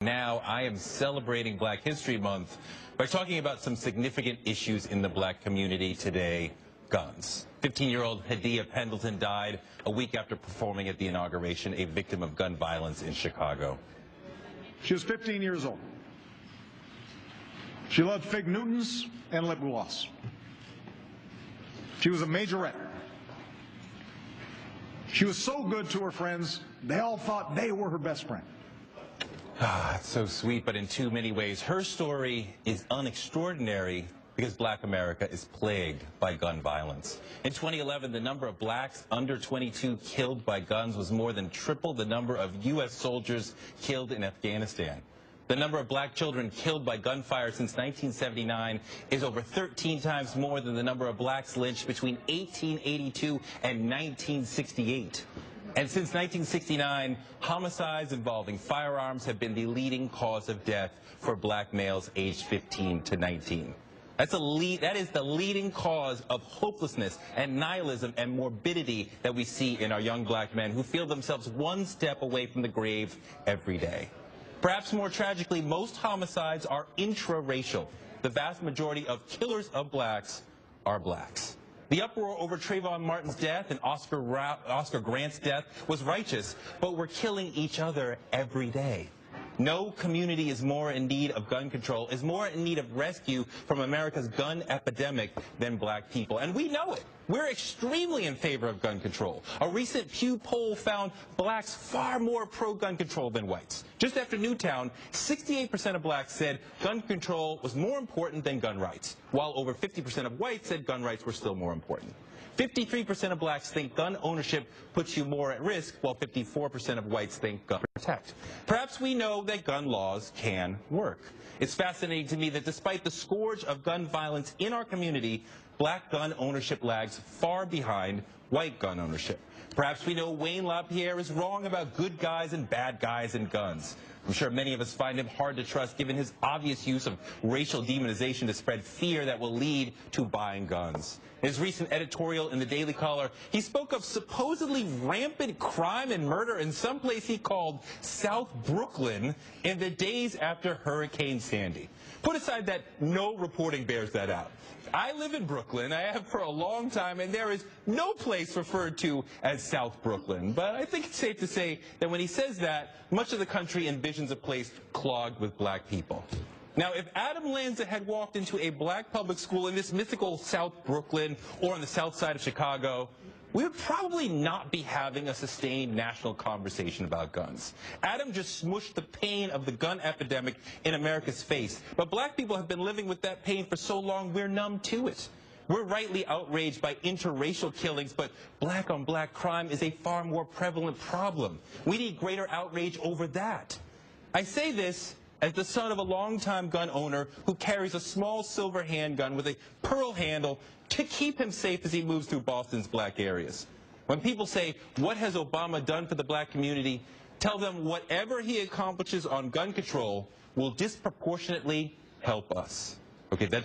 Now, I am celebrating Black History Month by talking about some significant issues in the black community today: guns. 15-year-old Hadia Pendleton died a week after performing at the inauguration, a victim of gun violence in Chicago. She was 15 years old. She loved fig Newtons and lip gloss. She was a majorette. She was so good to her friends, they all thought they were her best friend. It's so sweet, but in too many ways, her story is unextraordinary because Black America is plagued by gun violence. In 2011, the number of blacks under 22 killed by guns was more than triple the number of U.S. soldiers killed in Afghanistan. The number of black children killed by gunfire since 1979 is over 13 times more than the number of blacks lynched between 1882 and 1968. And since 1969, homicides involving firearms have been the leading cause of death for black males aged 15 to 19. That is the leading cause of hopelessness and nihilism and morbidity that we see in our young black men who feel themselves one step away from the grave every day. Perhaps more tragically, most homicides are intraracial. The vast majority of killers of blacks are blacks. The uproar over Trayvon Martin's death and Oscar Grant's death was righteous, but we're killing each other every day. No community is more in need of gun control, is more in need of rescue from America's gun epidemic than black people. And we know it. We're extremely in favor of gun control. A recent Pew poll found blacks far more pro-gun control than whites. Just after Newtown, 68% of blacks said gun control was more important than gun rights, while over 50% of whites said gun rights were still more important. 53% of blacks think gun ownership puts you more at risk, while 54% of whites think gun protect. Perhaps we know that gun laws can work. It's fascinating to me that despite the scourge of gun violence in our community, black gun ownership lags far behind white gun ownership. Perhaps we know Wayne LaPierre is wrong about good guys and bad guys and guns. I'm sure many of us find him hard to trust given his obvious use of racial demonization to spread fear that will lead to buying guns. In his recent editorial in the Daily Caller, he spoke of supposedly rampant crime and murder in some place he called South Brooklyn in the days after Hurricane Sandy. Put aside that no reporting bears that out. I live in Brooklyn, I have for a long time, and there is no place referred to as South Brooklyn. But I think it's safe to say that when he says that, much of the country envisions a place clogged with black people. Now, if Adam Lanza had walked into a black public school in this mythical South Brooklyn or on the south side of Chicago, we would probably not be having a sustained national conversation about guns. Adam just smushed the pain of the gun epidemic in America's face. But black people have been living with that pain for so long, we're numb to it. We're rightly outraged by interracial killings, but black-on-black crime is a far more prevalent problem. We need greater outrage over that. I say this as the son of a longtime gun owner who carries a small silver handgun with a pearl handle to keep him safe as he moves through Boston's black areas. When people say, "What has Obama done for the black community?" tell them whatever he accomplishes on gun control will disproportionately help us. Okay, that